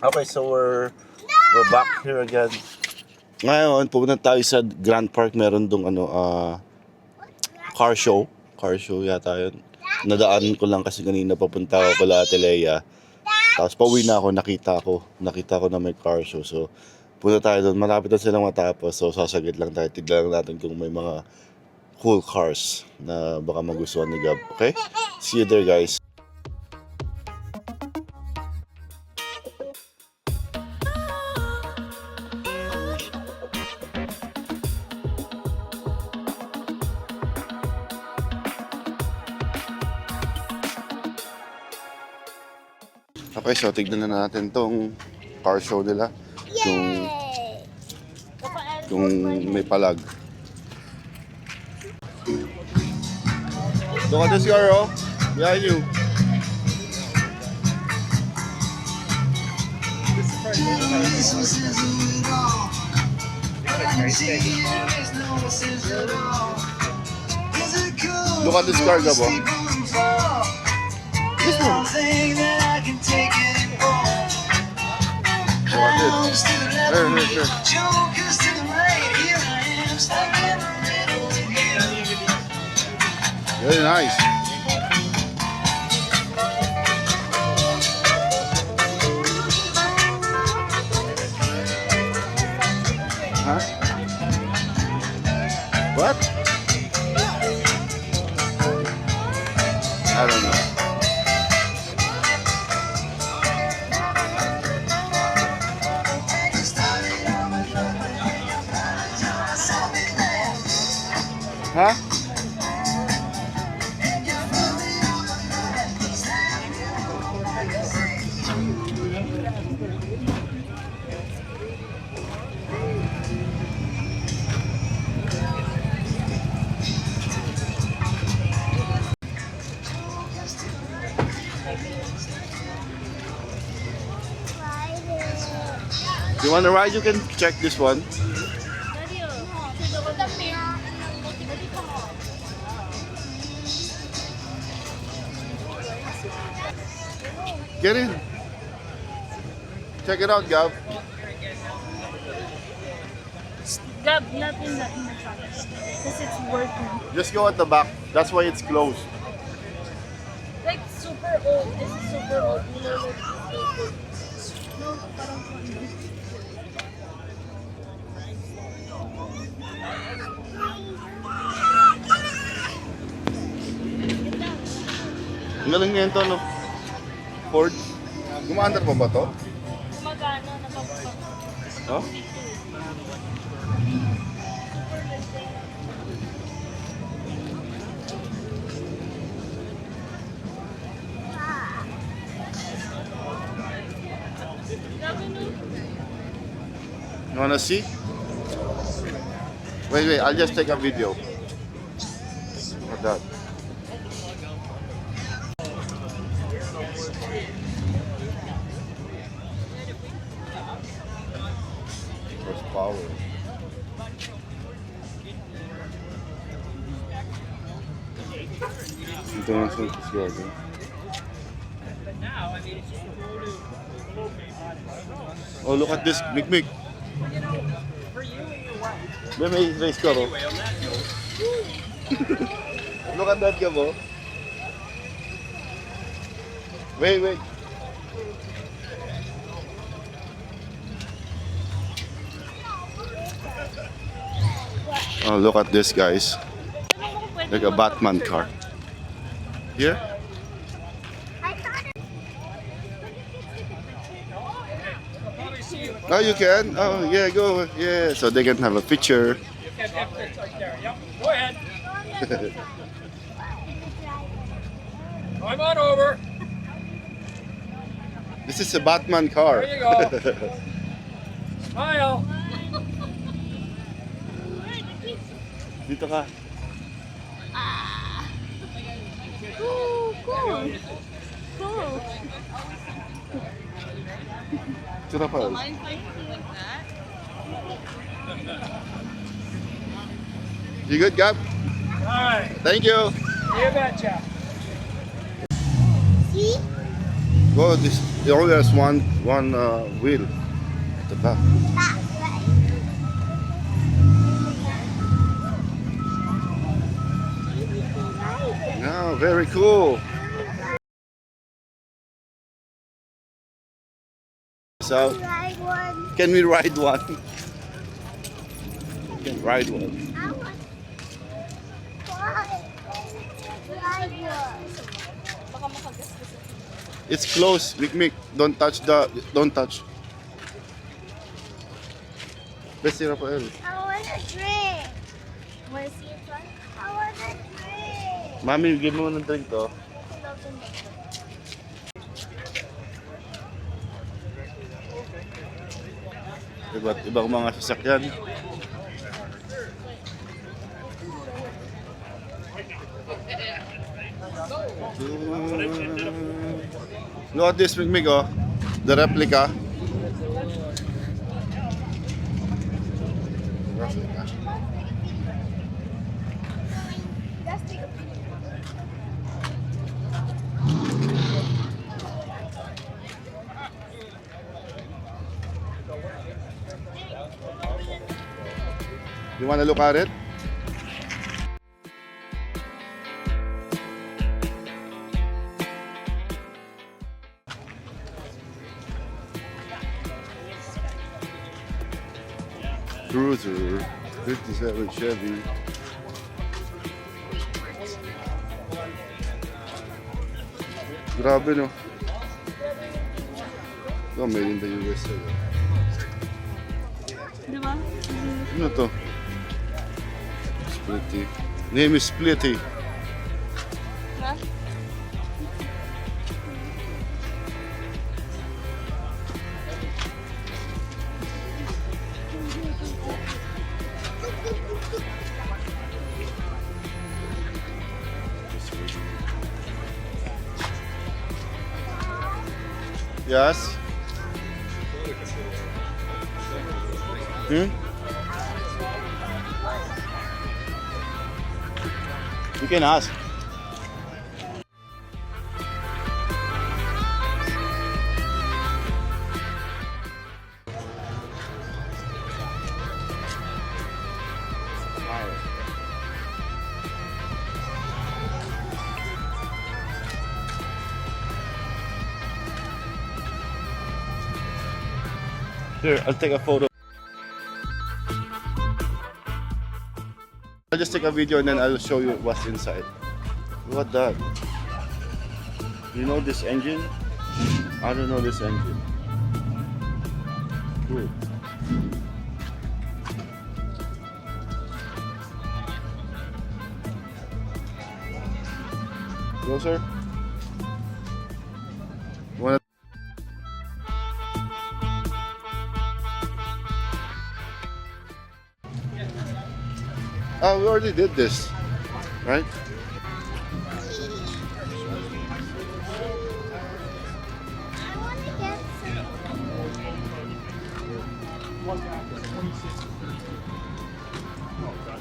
Okay, so we're back here again. Ngayon, pupunta tayo sa Grand Park. Meron dong car show. Car show yata yun. Nadaan ko lang kasi kanina papunta ako kala Ate Lea. Tapos pauwi na ako, nakita ko na may car show. So, punta tayo doon. Malapit na silang matapos. So, sasagad lang tayo. Tignan lang natin kung may mga cool cars na baka magustuhan ni Gab. Okay? See you there, guys. Okay, so tignan na natin tong car show nila. Kung may palag. Look at this car, oh. Behind you. Look at this car, Gabo. This one. Look at this. There. Very nice. Huh? What? I don't know. Huh? You want to ride? You can check this one. Get in. Check it out, Gab. Gab, not in the front. Because it's working. Just go at the back. That's why it's closed. Like super old. This is super old. You know, like, no, parang Ang galing nga ito, no? Ford. Gumaandar pa ba to? magano, napapasok. Oh? You wanna see? Wait, I'll just take a video. Like that. Horsepower. Ito na sa Tiago. Oh, look at this, Mick. May race car, oh. Look at that, Gabo. Wait. Oh, look at this, guys. Like a Batman car. Here? Oh, you can? Oh, yeah, go. Yeah, so they can have a picture. Go ahead. I'm on over. This is a Batman car. There you go. Smile. Dito ka. Cool. Tira pa. You good, Gab? All right. Thank you. You betcha. See? Oh, this it only has one wheel at the back. Yeah, very cool. So, Ride one. can we ride one? We can ride one. I want ride one. Baka makagasgas. It's close. Mick, don't touch don't touch. Best Rafael. I want a drink. Wanna see it, son? I want a drink. Mami, give mo ng drink to. Iba't ibang mga sasakyan. Look at this, Mick, oh. The replica. Let's take a picture. You wanna look at it? Cruiser, 57 Chevy. Grabe, no? Oh, made in the USA. Diba? Ano to? Splitty. Name is Splitty. Ha? Yes? Hmm? You can ask. Here, I'll take a photo. I'll just take a video and then I'll show you what's inside. Look at that. You know this engine? I don't know this engine. Cool. Closer. Wanna we already did this, right? I want to get some. Dad,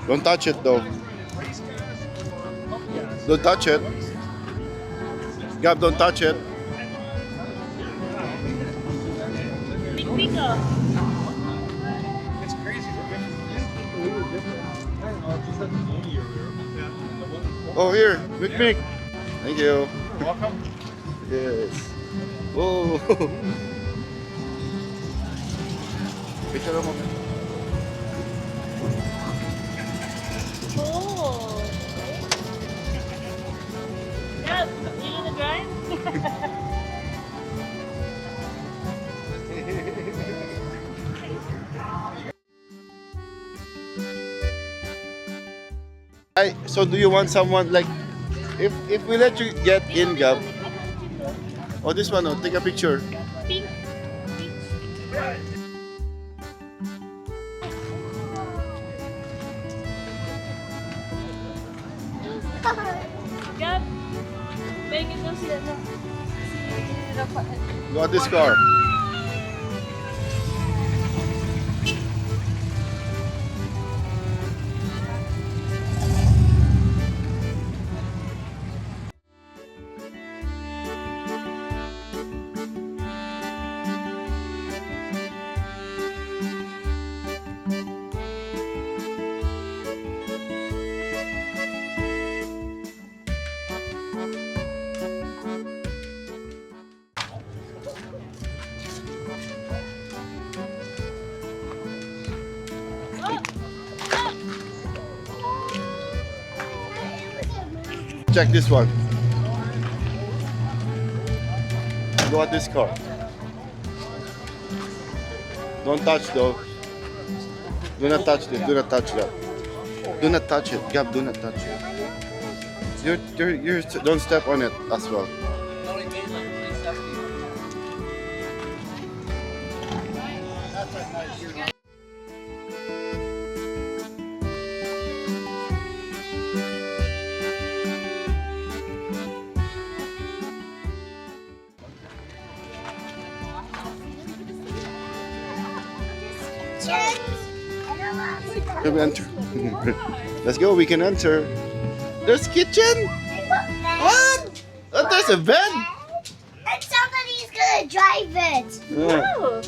Don't touch it though. Don't touch it. Gab, don't touch it. Big big oh. It's crazy. We were different. I don't know. Just like the movie earlier. Oh, here, Mick. Thank you. Welcome. Yes. Oh. Picture mo. Oh. Yeah, you gonna drive? So do you want someone like if we let you get in, Gab? Oh, this one, oh, take a picture. Pink. Gab, bigyan ko si ano. Si Rafael. Look at this car. Check this one. Look at this car. Don't touch though. Do not touch this. Do not touch that. Do not touch it. Gab, do not touch it. Don't step on it as well. Check. I don't want Can we enter? Let's go. We can enter. There's kitchen. What? Oh, there's a bed. And somebody's gonna drive it. Yeah. Oh,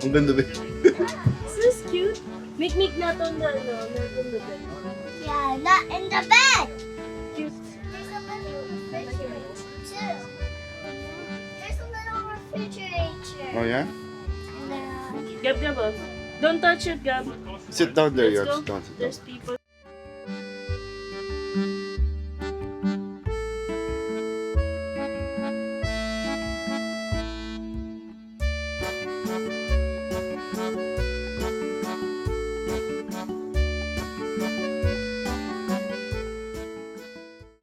Ang ganda ba? this is cute. Make not on the, not on the bed. Yeah, not in the bed. Cute. There's a little refrigerator too. There's a little refrigerator. Oh yeah? And then, Gab, Gab, oh. Don't touch it, Gab. Sit down there, Let's yours. go. Don't sit down. There's people.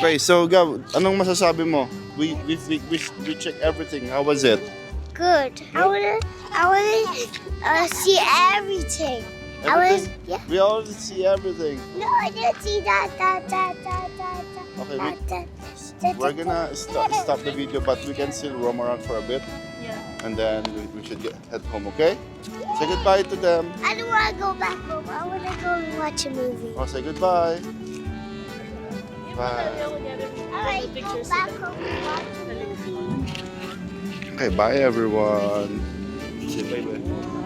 Okay, so Gab, anong masasabi mo? We check everything. How was it? good. I wanna see everything. Everything? Yeah. We already see everything. No, I didn't see that. Okay, we're gonna stop the video, but we can still roam around for a bit, Yeah. and then we should head home. Okay? Say goodbye to them. I don't want to go back home. I want to go and watch a movie. Oh, say goodbye. Bye. Alright, go back home and watch a movie. Okay, bye everyone. Say bye bye.